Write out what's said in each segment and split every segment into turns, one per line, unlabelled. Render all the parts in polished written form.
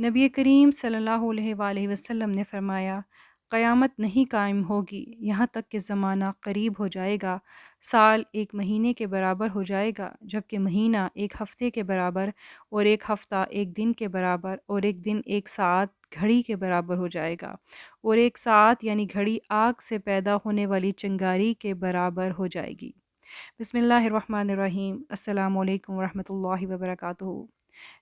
نبی کریم صلی اللہ علیہ وآلہ وسلم نے فرمایا، قیامت نہیں قائم ہوگی یہاں تک کہ زمانہ قریب ہو جائے گا، سال ایک مہینے کے برابر ہو جائے گا، جبکہ مہینہ ایک ہفتے کے برابر، اور ایک ہفتہ ایک دن کے برابر، اور ایک دن ایک ساعت گھڑی کے برابر ہو جائے گا، اور ایک ساعت یعنی گھڑی آگ سے پیدا ہونے والی چنگاری کے برابر ہو جائے گی۔ بسم اللہ الرحمن الرحیم۔ السلام علیکم ورحمۃ اللہ وبرکاتہ۔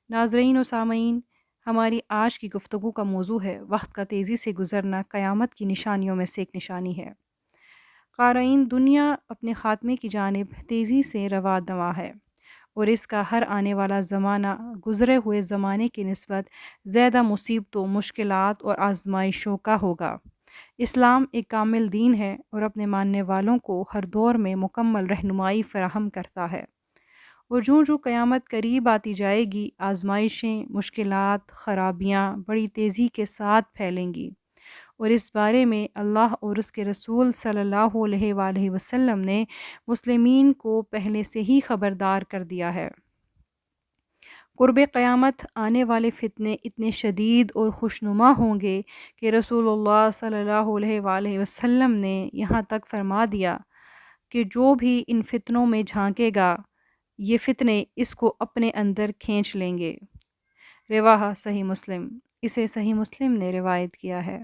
ناظرین و سامعین، ہماری آج کی گفتگو کا موضوع ہے وقت کا تیزی سے گزرنا قیامت کی نشانیوں میں سے ایک نشانی ہے۔ قارئین، دنیا اپنے خاتمے کی جانب تیزی سے رواں دواں ہے، اور اس کا ہر آنے والا زمانہ گزرے ہوئے زمانے کی نسبت زیادہ مصیبتوں، مشکلات اور آزمائشوں کا ہوگا۔ اسلام ایک کامل دین ہے اور اپنے ماننے والوں کو ہر دور میں مکمل رہنمائی فراہم کرتا ہے، اور جوں جوں قیامت قریب آتی جائے گی، آزمائشیں، مشکلات، خرابیاں بڑی تیزی کے ساتھ پھیلیں گی، اور اس بارے میں اللہ اور اس کے رسول صلی اللہ علیہ وآلہ وسلم نے مسلمین کو پہلے سے ہی خبردار کر دیا ہے۔ قرب قیامت آنے والے فتنے اتنے شدید اور خوشنما ہوں گے کہ رسول اللہ صلی اللہ علیہ وآلہ وسلم نے یہاں تک فرما دیا کہ جو بھی ان فتنوں میں جھانکے گا، یہ فتنے اس کو اپنے اندر کھینچ لیں گے۔ رواہ صحیح مسلم۔ اسے صحیح مسلم نے روایت کیا ہے۔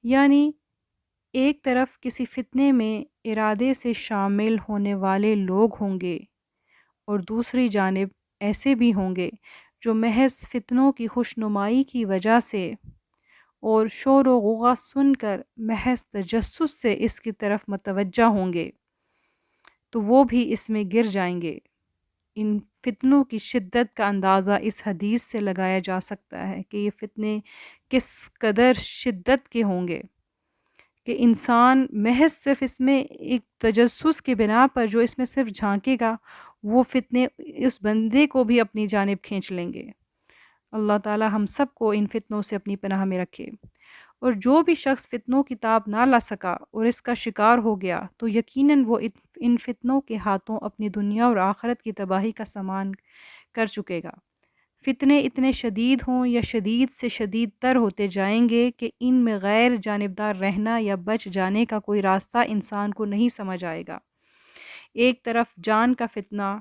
یعنی ایک طرف کسی فتنے میں ارادے سے شامل ہونے والے لوگ ہوں گے، اور دوسری جانب ایسے بھی ہوں گے جو محض فتنوں کی خوشنمائی کی وجہ سے اور شور و غوغا سن کر محض تجسس سے اس کی طرف متوجہ ہوں گے، تو وہ بھی اس میں گر جائیں گے۔ ان فتنوں کی شدت کا اندازہ اس حدیث سے لگایا جا سکتا ہے کہ یہ فتنے کس قدر شدت کے ہوں گے کہ انسان محض صرف اس میں ایک تجسس کی بنا پر جو اس میں صرف جھانکے گا، وہ فتنے اس بندے کو بھی اپنی جانب کھینچ لیں گے۔ اللہ تعالی ہم سب کو ان فتنوں سے اپنی پناہ میں رکھے۔ اور جو بھی شخص فتنوں کی تاب نہ لا سکا اور اس کا شکار ہو گیا، تو یقیناً وہ ان فتنوں کے ہاتھوں اپنی دنیا اور آخرت کی تباہی کا سامان کر چکے گا۔ فتنے اتنے شدید ہوں یا شدید سے شدید تر ہوتے جائیں گے کہ ان میں غیر جانبدار رہنا یا بچ جانے کا کوئی راستہ انسان کو نہیں سمجھ آئے گا۔ ایک طرف جان کا فتنہ،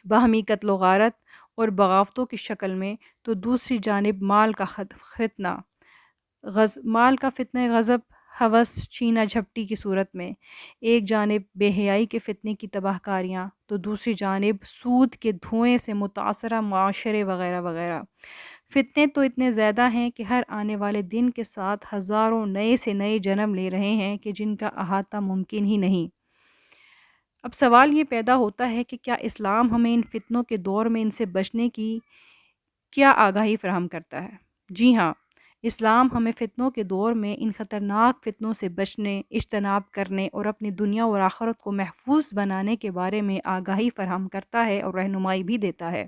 باہمی قتل و غارت اور بغاوتوں کی شکل میں، تو دوسری جانب مال کا فتنہ، مال کا فتنہ غضب، ہوس، چھینا جھپٹی کی صورت میں، ایک جانب بے حیائی کے فتنے کی تباہ کاریاں، تو دوسری جانب سود کے دھوئیں سے متاثرہ معاشرے وغیرہ وغیرہ۔ فتنے تو اتنے زیادہ ہیں کہ ہر آنے والے دن کے ساتھ ہزاروں نئے سے نئے جنم لے رہے ہیں کہ جن کا احاطہ ممکن ہی نہیں۔ اب سوال یہ پیدا ہوتا ہے کہ کیا اسلام ہمیں ان فتنوں کے دور میں ان سے بچنے کی کیا آگاہی فراہم کرتا ہے؟ جی ہاں، اسلام ہمیں فتنوں کے دور میں ان خطرناک فتنوں سے بچنے، اجتناب کرنے اور اپنی دنیا اور آخرت کو محفوظ بنانے کے بارے میں آگاہی فراہم کرتا ہے اور رہنمائی بھی دیتا ہے۔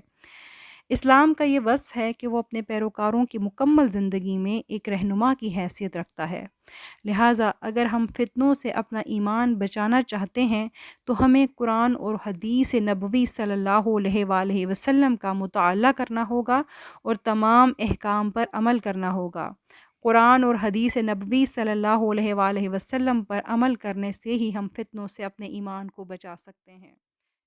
اسلام کا یہ وصف ہے کہ وہ اپنے پیروکاروں کی مکمل زندگی میں ایک رہنما کی حیثیت رکھتا ہے۔ لہٰذا اگر ہم فتنوں سے اپنا ایمان بچانا چاہتے ہیں تو ہمیں قرآن اور حدیث نبوی صلی اللہ علیہ وآلہ وسلم کا مطالعہ کرنا ہوگا اور تمام احکام پر عمل کرنا ہوگا۔ قرآن اور حدیث نبوی صلی اللہ علیہ وآلہ وسلم پر عمل کرنے سے ہی ہم فتنوں سے اپنے ایمان کو بچا سکتے ہیں۔